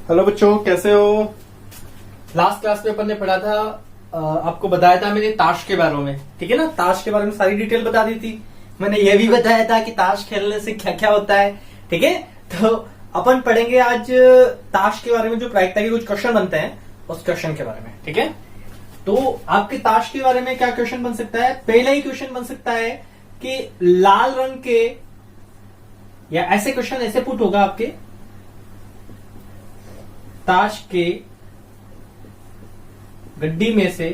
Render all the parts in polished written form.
Hello बच्चों, कैसे हो। लास्ट क्लास में अपन ने पढ़ा था, आपको बताया था मैंने ताश के बारे में। ठीक है ना, ताश के बारे में सारी डिटेल बता दी थी। मैंने यह भी बताया था कि ताश खेलने से क्या क्या होता है। ठीक है, तो अपन पढ़ेंगे आज ताश के बारे में, जो प्रायिकता के कुछ क्वेश्चन बनते हैं उस क्वेश्चन के बारे में। ठीक है, तो आपके ताश के बारे में क्या क्वेश्चन बन सकता है। पहला ही क्वेश्चन बन सकता है कि लाल रंग के, या ऐसे क्वेश्चन ऐसे पुट होगा आपके, ताश के गड्डी में से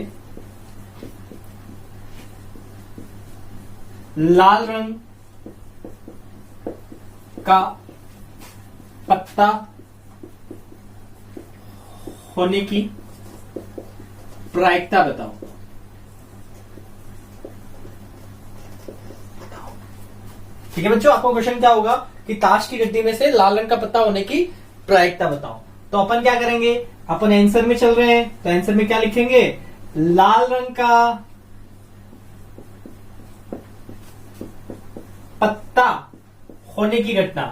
लाल रंग का पत्ता होने की प्रायिकता बताओ। ठीक है बच्चों, आपको क्वेश्चन क्या होगा कि ताश की गड्डी में से लाल रंग का पत्ता होने की प्रायिकता बताओ। तो अपन क्या करेंगे, अपन आंसर में चल रहे हैं तो आंसर में क्या लिखेंगे, लाल रंग का पत्ता होने की घटना।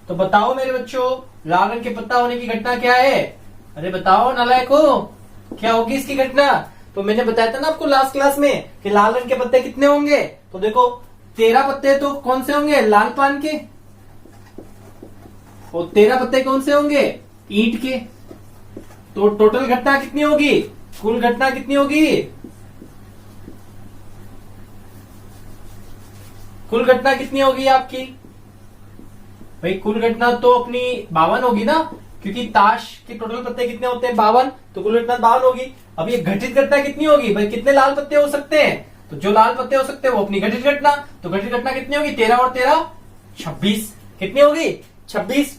तो बताओ मेरे बच्चों, लाल रंग के पत्ता होने की घटना क्या है। अरे बताओ नालायको, क्या होगी इसकी घटना। तो मैंने बताया था ना आपको लास्ट क्लास में कि लाल रंग के पत्ते कितने होंगे। तो देखो 13 पत्ते तो कौन से होंगे, लाल पान के, और 13 पत्ते कौन से होंगे, ईंट के। तो टोटल घटना कितनी होगी, कुल घटना कितनी होगी, कुल घटना कितनी होगी आपकी। भाई कुल घटना तो अपनी 52 होगी ना, क्योंकि ताश के टोटल पत्ते कितने होते हैं, 52। तो कुल घटना 52 होगी। अब ये घटित घटना कितनी होगी, भाई कितने लाल पत्ते हो सकते हैं, तो जो लाल पत्ते हो सकते हैं वो अपनी घटित घटना। तो घटित घटना कितनी होगी, 13 और 13 26। कितनी होगी, 26।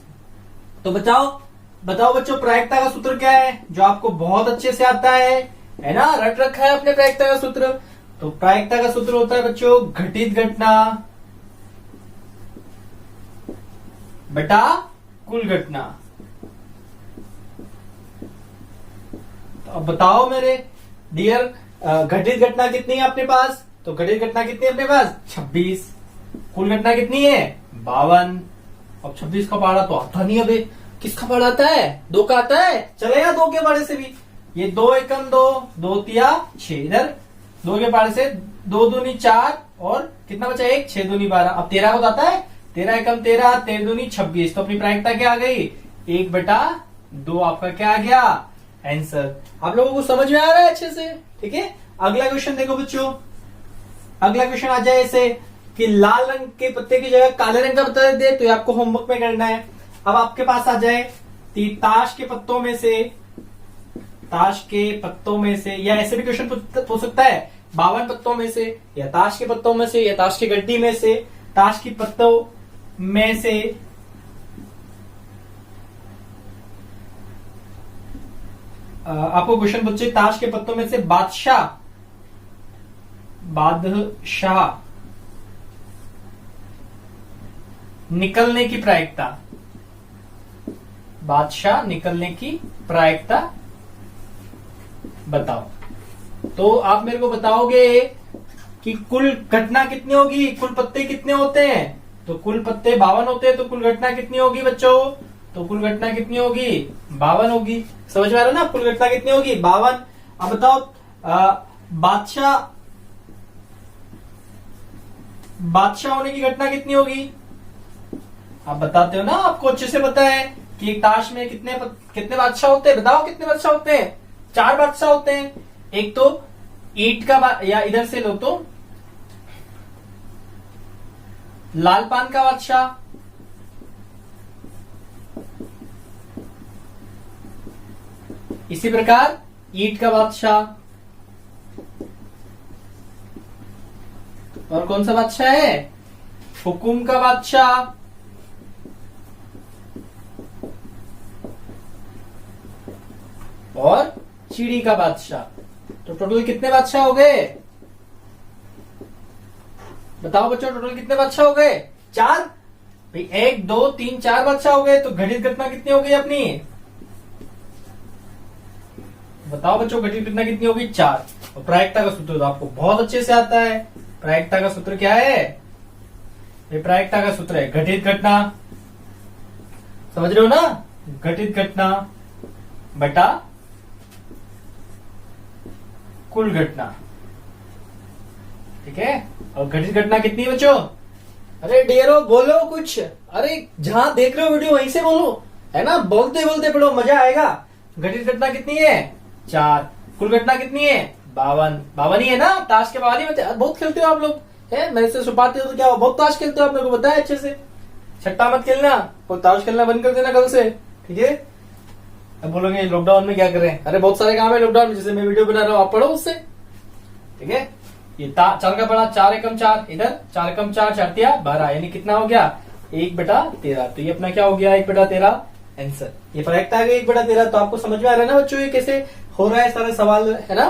तो बताओ बच्चों, प्रायिकता का सूत्र क्या है, जो आपको बहुत अच्छे से आता है ना, रट रखा है अपने प्रायिकता का सूत्र। तो प्रायिकता का सूत्र होता है बच्चों, घटित घटना बटा कुल घटना। तो अब बताओ मेरे डियर, घटित घटना कितनी है अपने पास। तो घटित घटना कितनी है अपने पास, 26। कुल घटना कितनी है, 52। अब 26 का पहाड़ा तो आता नहीं, अबे किसका पहाड़ा आता है, 2 का आता है। चलेगा 2 के पहाड़े से भी, ये 2 एकम 2, 2 तिया 6, इधर 2 के पहाड़े से 2 दूनी 4 और कितना बचा 1, 6 दूनी 12। अब 13 को आता है, 13 एकम 13, 13 दूनी 26। तो अपनी प्रायिकता क्या आ गई, 1/2 आपका क्या आ गया, आंसर। आप लोगों को समझ में आ रहा है अच्छे से। ठीक है, अगला क्वेश्चन देखो बच्चों। अगला क्वेश्चन आ जाए ऐसे कि लाल रंग के पत्ते की जगह काले रंग का पत्ता दे, तो ये आपको होमवर्क में करना है। अब आपके पास आ जाए ताश के पत्तों में से, या ऐसे भी क्वेश्चन पूछ सकता है 52 पत्तों में से, या ताश के पत्तों में से, या ताश की गड्डी में से, ताश की पत्तों में से आपको क्वेश्चन पूछे, ताश के पत्तों में से बादशाह निकलने की प्रायिकता, बादशाह निकलने की प्रायिकता बताओ। तो आप मेरे को बताओगे कि कुल घटना कितनी होगी, कुल पत्ते कितने होते हैं। तो कुल पत्ते 52 होते हैं, तो कुल घटना कितनी होगी बच्चों, तो कुल घटना कितनी होगी, 52 होगी। समझ में आ रहा है ना, कुल घटना कितनी होगी, 52। अब बताओ बादशाह होने की घटना कितनी होगी। आप बताते हो ना, आपको अच्छे से पता है कि एक ताश में कितने बादशाह होते हैं। बताओ कितने बादशाह होते हैं, 4 बादशाह होते हैं। एक तो ईंट का, या इधर से लो तो लाल पान का बादशाह, इसी प्रकार ईंट का बादशाह, और कौन सा बादशाह है, हुकुम का बादशाह, और चिड़ी का बादशाह। तो टोटल कितने बादशाह हो गए, बताओ बच्चों, टोटल कितने बादशाह हो गए, 4। भाई 1 2 3 4 बादशाह हो गए। तो घटित घटना कितनी हो गई अपनी, बताओ बच्चों, घटित घटना कितनी होगी, 4। और प्रायिकता का सूत्र तो आपको बहुत अच्छे से आता है। प्रायिकता का सूत्र क्या है, ये प्रायिकता का सूत्र है घटित घटना, समझ रहे हो ना, घटित घटना बटा कुल घटना। ठीक है, और घटित घटना कितनी है बच्चों? अरे डियरो बोलो कुछ, अरे जहां देख रहे हो वीडियो वहीं से बोलो, है ना, बोलते बोलते पढ़ो, मजा आएगा। घटित घटना कितनी है? 4। कुल घटना कितनी है? 52। 52 ही है ना? ताश के 52 ही बच्चे, बहुत खेलते हो आप लोग, है मेरे से छुपाते हो तो क्या हो, बहुत ताश खेलते हो आप, मेरे को पता है अच्छे से। छट्टा मत खेलना और ताश खेलना बंद कर देना कल से, ठीक है। अब बोलोगे लॉकडाउन में क्या करें? अरे बहुत सारे काम है लॉकडाउन में, जैसे मैं वीडियो बना रहा हूँ, आप पढ़ो उससे, ठीक है। ये 4 का पढ़ा, 4 एकम 4, इधर 4 एकम 4, 4 तिया 12, यानी कितना हो गया? 1/13। तो ये अपना क्या हो गया? 1/13 आंसर। ये करेक्ट आ गया 1/13। तो आपको समझ में आ रहा है ना बच्चों ये कैसे हो रहा है सारा सवाल, है ना।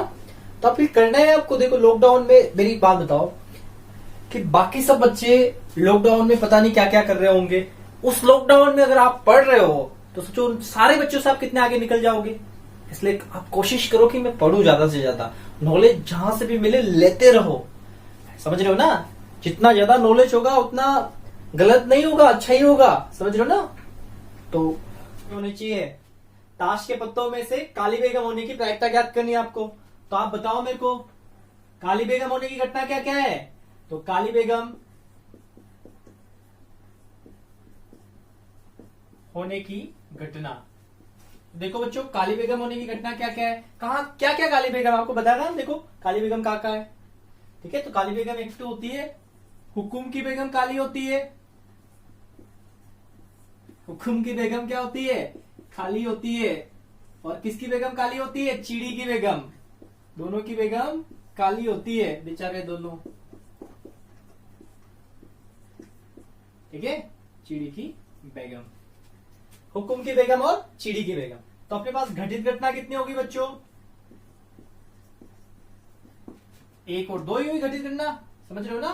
तो अब फिर करना है आपको, देखो लॉकडाउन में मेरी एक बात बताओ कि बाकी सब बच्चे लॉकडाउन में पता नहीं क्या क्या कर रहे होंगे, उस लॉकडाउन में अगर आप पढ़ रहे हो तो सोचो सारे बच्चों से आप कितने आगे निकल जाओगे। इसलिए आप कोशिश करो कि मैं पढ़ूं ज्यादा से ज्यादा, नॉलेज जहां से भी मिले लेते रहो, समझ रहे हो ना। जितना ज्यादा नॉलेज होगा उतना गलत नहीं होगा, अच्छा ही होगा, समझ रहे हो ना। तो होनी चाहिए, ताश के पत्तों में से काली बेगम होने की प्रायिकता ज्ञात करनी है आपको। तो आप बताओ मेरे को, काली बेगम होने की घटना क्या क्या है? तो काली बेगम होने की घटना, देखो बच्चों काली बेगम होने की घटना क्या क्या है, कहा क्या क्या काली बेगम आपको बताया ना। देखो काली बेगम कहाँ है, ठीक है। तो काली बेगम एक तो होती है हुकुम की बेगम, काली होती है। हुकुम की बेगम क्या होती है? काली होती है। और किसकी बेगम काली होती है? चिड़ी की बेगम। दोनों की बेगम काली होती है, बेचारे दोनों, ठीक है। चिड़ी की बेगम, हुकुम की बेगम और चिड़ी की बेगम। तो अपने पास घटित घटना कितनी होगी बच्चों? 1 और 2 ही हुई घटित घटना, समझ रहे हो ना।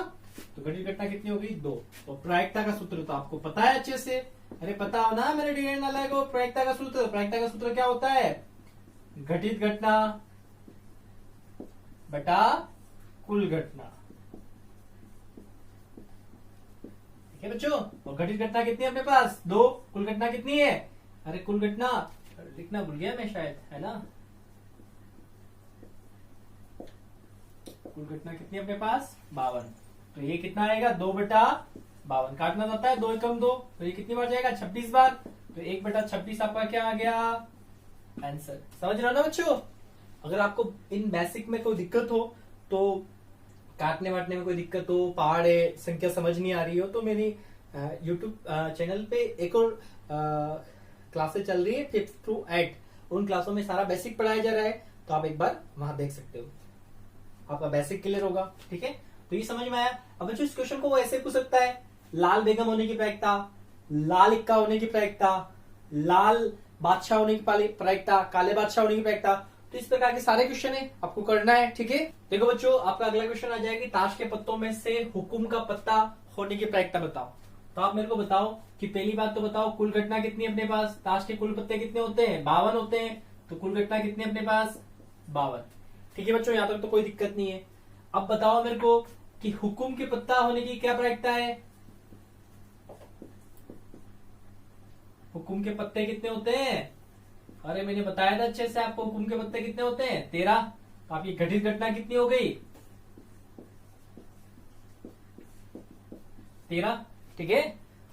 तो घटित घटना कितनी होगी? 2। तो प्रायिकता का सूत्र तो आपको पता है अच्छे से, अरे पता हो ना मेरे डिग्री नालायक को। प्रायिकता का सूत्र, प्रायिकता का सूत्र क्या होता है? घटित घटना बटा कुल घटना, ठीक है बच्चों। और घटित घटना कितनी है अपने पास? 2। कुल घटना कितनी है? अरे कुल घटना लिखना भूल गया मैं शायद, है ना। कुल घटना कितनी है अपने पास? 52। तो ये कितना आएगा? 2/52। काटना जाता है 2 एकम 2, तो ये कितनी बार जाएगा? 26 बार। तो 1/26 आपका क्या आ गया? आंसर। समझ रहे हो ना बच्चों। अगर आपको इन बेसिक में कोई दिक्कत हो, तो काटने वाटने में कोई दिक्कत हो, पहाड़े संख्या समझ नहीं आ रही हो, तो मेरी यूट्यूब चैनल पे एक और क्लासेस चल रही है 5th to 8। उन क्लासों में सारा बेसिक पढ़ाया जा रहा है, तो आप एक बार वहां देख सकते हो, आपका बेसिक क्लियर होगा, ठीक है। तो ये समझ में आया। अब बच्चों इस क्वेश्चन को वो ऐसे पूछ सकता है, लाल बेगम होने की प्रायिकता, लाल इक्का होने की प्रायिकता, लाल बादशाह होने की प्रायिकता, काले बादशाह होने की प्रायिकता। तो इस प्रकार के सारे क्वेश्चन है आपको करना है, ठीक है। देखो बच्चों आपका अगला क्वेश्चन आ जाएगी, ताश के पत्तों में से हुकुम का पत्ता होने की प्रायिकता बताओ। तो आप मेरे को बताओ कि पहली बात तो बताओ कुल घटना कितनी है अपने पास? ताश के कुल पत्ते कितने होते हैं? 52 होते हैं। तो कुल घटना कितनी है अपने पास? 52। ठीक है बच्चों, यहां तक तो कोई दिक्कत नहीं है। अब बताओ मेरे को कि हुकुम के पत्ता होने की क्या प्रायिकता है? हुकुम के पत्ते कितने होते हैं? अरे मैंने बताया था अच्छे से आपको, हुकुम के पत्ते कितने होते हैं? 13। तो आपकी घटित घटना कितनी हो गई? 13, ठीक है।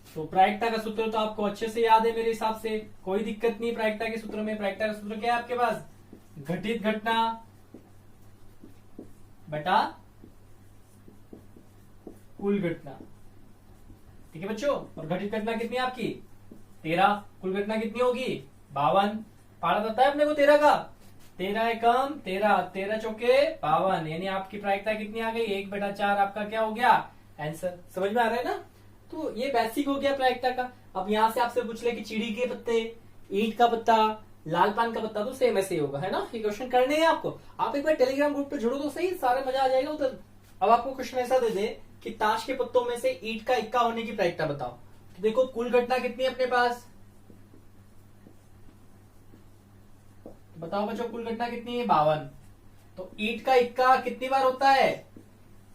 तो प्रायिकता का सूत्र तो आपको अच्छे से याद है मेरे हिसाब से, कोई दिक्कत नहीं प्रायिकता के सूत्र में। प्रायिकता का सूत्र क्या है आपके पास? घटित घटना बटा कुल घटना, ठीक है बच्चों। और घटित घटना कितनी है आपकी? 13। कुल घटना कितनी होगी? 52। पारा बताया अपने को 13 का, 13 एकम 13, 13 चौके 52, यानी आपकी प्रायिकता कितनी आ गई? 1/4 आपका क्या हो गया? आंसर। समझ में आ रहा है ना। तो ये बेसिक हो गया प्रायिकता का। अब यहां से आपसे पूछ ले कि चिड़ी के पत्ते, ईंट का पत्ता, लाल पान का पत्ता, तो सेम ऐसे ही होगा, है ना। ये क्वेश्चन करने हैं आपको, आप एक बार टेलीग्राम ग्रुप पे जुड़ो तो सही, सारा मजा आ जाएगा उधर। अब आपको क्वेश्चन ऐसा दे दे कि ताश के पत्तों में से ईंट का इक्का होने की प्रायिकता बताओ। तो देखो कुल घटना कितनी है अपने पास? बताओ बच्चों कुल घटना कितनी है? 52। तो ईंट का इक्का कितनी बार होता है?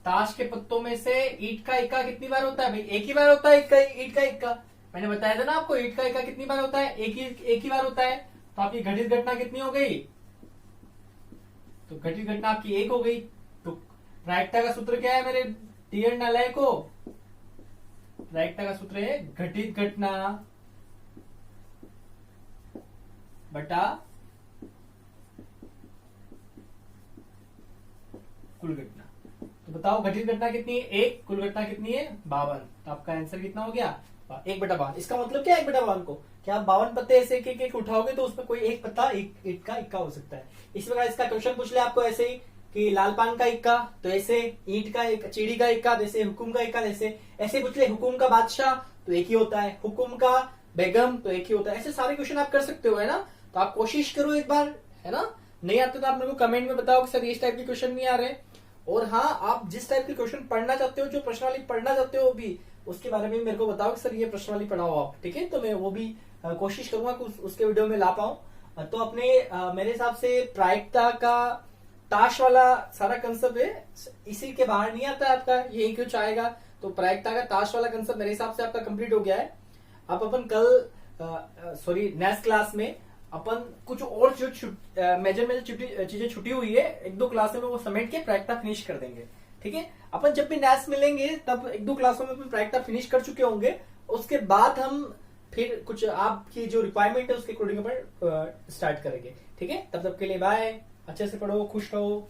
ताश के पत्तों में से ईंट का इक्का कितनी बार होता है? भाई एक ही बार होता है ईंट का इक्का। मैंने बताया था ना आपको, ईंट का इक्का कितनी बार होता है? एक ही बार होता है। तो आपकी घटित घटना कितनी हो गई? तो घटित घटना आपकी 1 हो गई। तो प्रायिकता का सूत्र क्या है मेरे डियर नालायको? प्रायिकता का सूत्र है घटित घटना बटा कुल घटना। तो बताओ घटित घटना कितनी है? 1, कुल घटना कितनी है? 52। तो आपका आंसर कितना हो गया? 1/52। इसका मतलब क्या है 1/52 को? क्या आप 52 पत्ते ऐसे एक एक उठाओगे तो उसमें कोई एक पत्ता ईंट का इक्का हो सकता है। इस प्रकार इसका क्वेश्चन पूछ ले आपको ऐसे ही कि लाल पान का इक्का, तो ऐसे ईंट का एक, चीड़ी का इक्का, जैसे हुकुम का इक्का, जैसे ऐसे पूछ ले हुकुम का बादशाह तो एक ही होता है, हुकुम का बेगम तो एक ही होता है। ऐसे सारे क्वेश्चन आप कर सकते हो, है ना? तो आप कोशिश करो एक बार, है ना? नहीं आते तो आप मेरे को कमेंट में बताओ कि सर इस टाइप के क्वेश्चन नहीं आ रहे। और हाँ, आप जिस टाइप के क्वेश्चन पढ़ना चाहते हो, जो प्रश्नावली पढ़ना चाहते हो भी, उसके बारे में मेरे को बताओ कि सर ये प्रश्नावली पढ़ाओ आप, ठीक है? तो मैं वो भी कोशिश करूंगा कि उसके वीडियो में ला पाऊं। तो अपने मेरे हिसाब से प्रायिकता का ताश वाला सारा कंसेप्ट है, इसी के बाहर नहीं आता है आपका, ये कुछ आएगा। तो प्रायिकता का ताश वाला कंसेप्ट मेरे हिसाब से आपका कंप्लीट हो गया है। आप अपन कल सॉरी नेक्स्ट क्लास में अपन कुछ और जो मेजरमेंट चीजें छुटी हुई है, 1-2 क्लासों में वो समेट के प्रायिकता फिनिश कर देंगे, ठीक है? अपन जब भी नेक्स्ट मिलेंगे तब 1-2 क्लासों में अपन प्रायिकता फिनिश कर चुके होंगे। उसके बाद हम फिर कुछ आपकी जो रिक्वायरमेंट है उसके अकॉर्डिंग अपन स्टार्ट करेंगे, ठीक है? तब तक के लिए बाय, अच्छे से पढ़ो, खुश रहो।